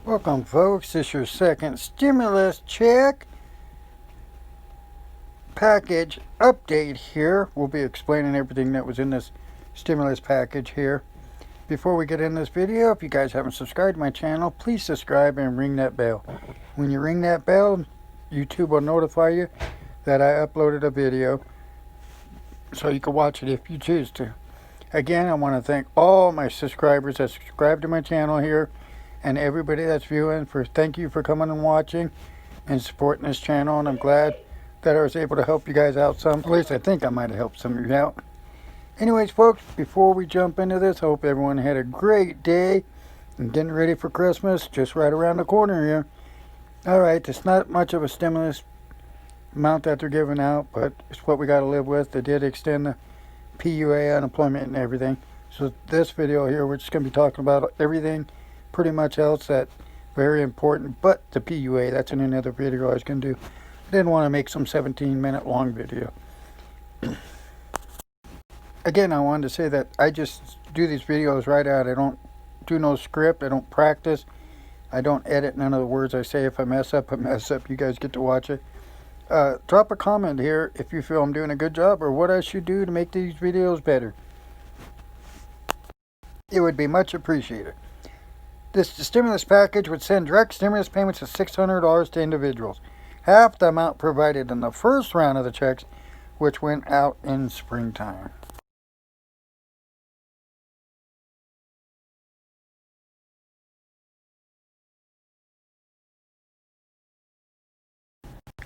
Welcome, folks. This is your second stimulus check package update here. We'll be explaining everything that was in this stimulus package here. Before we get in this video, if you guys haven't subscribed to my channel, please subscribe and ring that bell. When you ring that bell, YouTube will notify you that I uploaded a video so you can watch it if you choose to. Again, I want to thank all my subscribers that subscribe to my channel here, and everybody that's viewing. Thank you for coming and watching and supporting this channel, and I'm glad that I was able to help you guys out some. At least I think I might have helped some of you out. Anyways, folks, before we jump into this, I hope everyone had a great day and getting ready for Christmas, just right around the corner here. Alright, it's not much of a stimulus amount that they're giving out, but it's what we got to live with. They did extend the PUA unemployment and everything. So this video here, we're just going to be talking about everything pretty much else that's very important but the PUA. That's in another video I was going to do. I didn't want to make some 17-minute long video. Again, I wanted to say that I just do these videos right out. I don't do no script. I don't practice. I don't edit none of the words I say. If I mess up, I mess up. You guys get to watch it. Drop a comment here if you feel I'm doing a good job or what I should do to make these videos better. It would be much appreciated. This stimulus package would send direct stimulus payments of $600 to individuals, half the amount provided in the first round of the checks, which went out in springtime.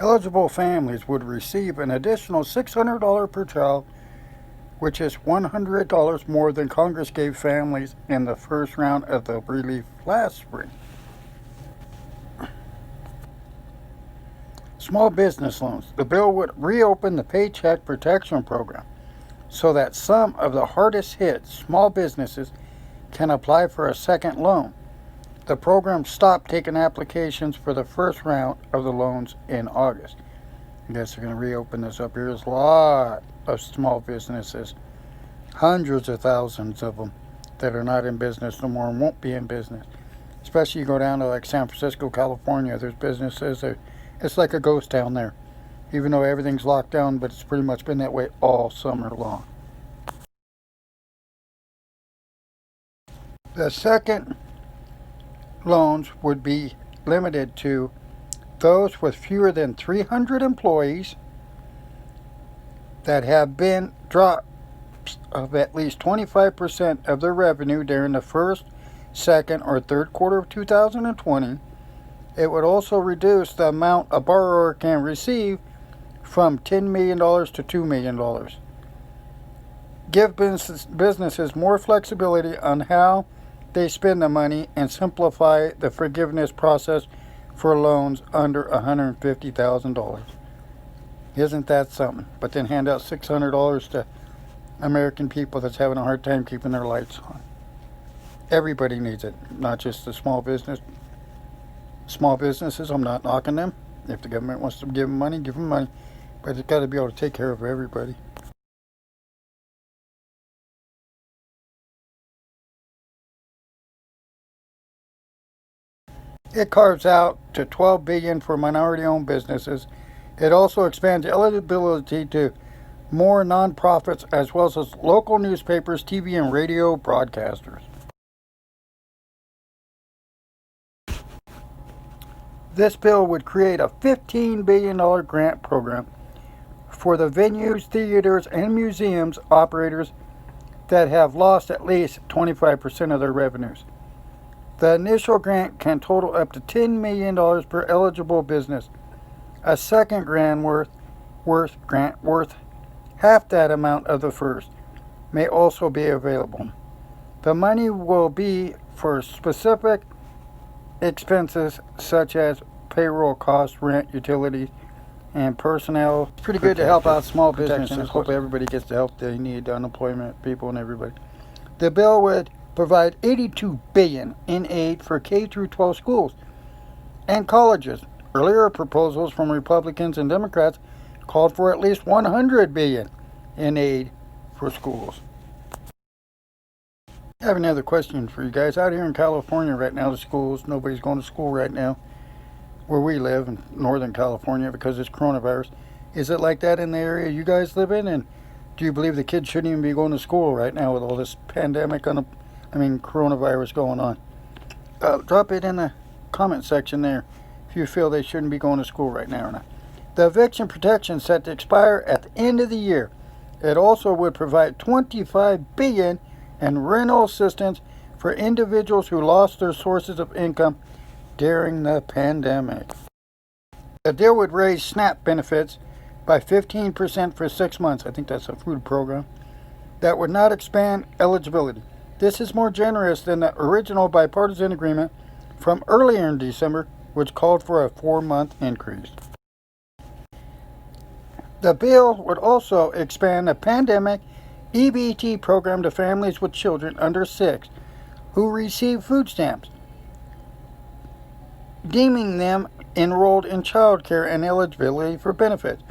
Eligible families would receive an additional $600 per child, which is $100 more than Congress gave families in the first round of the relief last spring. Small business loans. The bill would reopen the Paycheck Protection Program so that some of the hardest hit small businesses can apply for a second loan. The program stopped taking applications for the first round of the loans in August. I guess they're going to reopen this up here. There's a lot of small businesses, hundreds of thousands of them, that are not in business no more and won't be in business. Especially you go down to like San Francisco, California, there's businesses that it's like a ghost town there. Even though everything's locked down, but it's pretty much been that way all summer long. The second loans would be limited to those with fewer than 300 employees that have been drops of at least 25% of their revenue during the first, second, or third quarter of 2020. It would also reduce the amount a borrower can receive from $10 million to $2 million. Give businesses more flexibility on how they spend the money and simplify the forgiveness process for loans under $150,000. Isn't that something? But then hand out $600 to American people that's having a hard time keeping their lights on. Everybody needs it, not just the small businesses. I'm not knocking them. If the government wants to give them money, give them money. But it's got to be able to take care of everybody. It carves out to $12 billion for minority-owned businesses. It also expands eligibility to more nonprofits as well as local newspapers, TV, and radio broadcasters. This bill would create a $15 billion grant program for the venues, theaters, and museums operators that have lost at least 25% of their revenues. The initial grant can total up to $10 million per eligible business. A second grant worth half that amount of the first may also be available. The money will be for specific expenses such as payroll costs, rent, utilities, and personnel. It's pretty good to help out small businesses. Hope everybody gets the help they need, unemployment people and everybody. The bill would provide $82 billion in aid for K-12 schools and colleges. Earlier proposals from Republicans and Democrats called for at least $100 billion in aid for schools. I have another question for you guys. Out here in California right now, the schools, nobody's going to school right now where we live in Northern California because it's coronavirus. Is it like that in the area you guys live in? And do you believe the kids shouldn't even be going to school right now with all this pandemic coronavirus going on? Drop it in the comment section there if you feel they shouldn't be going to school right now or not. The eviction protection is set to expire at the end of the year. It also would provide $25 billion in rental assistance for individuals who lost their sources of income during the pandemic. The deal would raise SNAP benefits by 15% for 6 months. I think that's a food program. That would not expand eligibility. This is more generous than the original bipartisan agreement from earlier in December, which called for a 4-month increase. The bill would also expand the pandemic EBT program to families with children under 6 who receive food stamps, deeming them enrolled in child care and eligibility for benefits.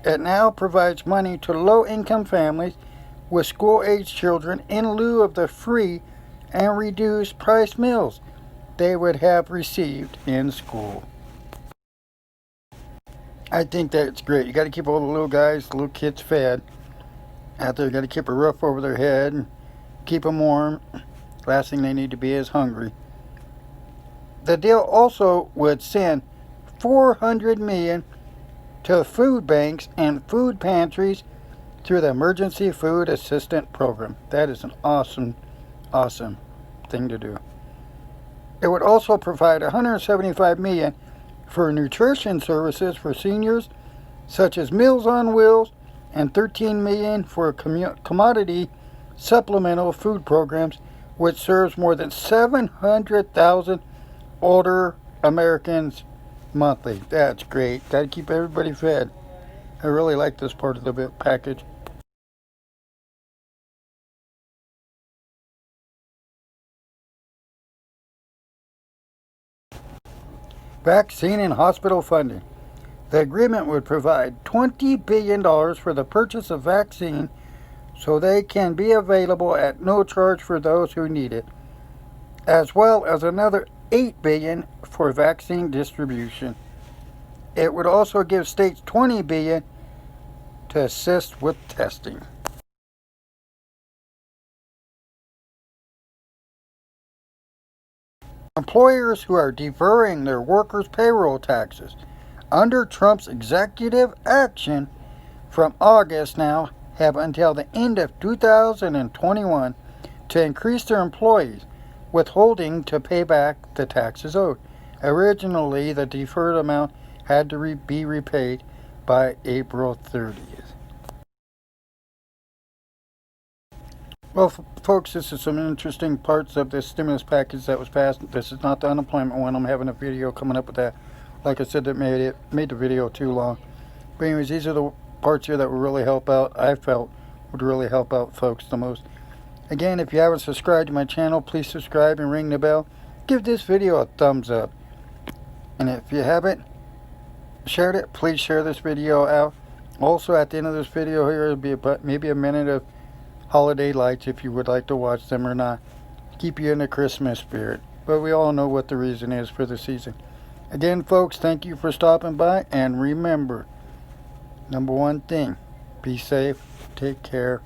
It now provides money to low-income families with school-aged children in lieu of the free and reduced price meals they would have received in school. I think that's great. You got to keep all the little guys, the little kids fed out there. You got to keep a roof over their head and keep them warm. Last thing they need to be is hungry. The deal also would send $400 million to food banks and food pantries through the Emergency Food Assistance Program. That is an awesome thing to do. It would also provide $175 million for nutrition services for seniors, such as Meals on Wheels, and $13 million for commodity supplemental food programs, which serves more than 700,000 older Americans monthly. That's great. Got to keep everybody fed. I really like this part of the package. Vaccine and hospital funding. The agreement would provide $20 billion for the purchase of vaccine so they can be available at no charge for those who need it, as well as another $8 billion for vaccine distribution. It would also give states $20 billion to assist with testing. Employers who are deferring their workers' payroll taxes under Trump's executive action from August now have until the end of 2021 to increase their employees' withholding to pay back the taxes owed. Originally, the deferred amount had to be repaid by April 30th. Well, folks, this is some interesting parts of this stimulus package that was passed. This is not the unemployment one. I'm having a video coming up with that. Like I said, that made the video too long. But anyways, these are the parts here that will really help out. I felt would really help out folks the most. Again, if you haven't subscribed to my channel, please subscribe and ring the bell. Give this video a thumbs up. And if you haven't shared it, please share this video out. Also, at the end of this video here, will be maybe a minute of holiday lights if you would like to watch them or not. Keep you in the Christmas spirit. But we all know what the reason is for the season. Again, folks, thank you for stopping by. And remember, number one thing, be safe, take care,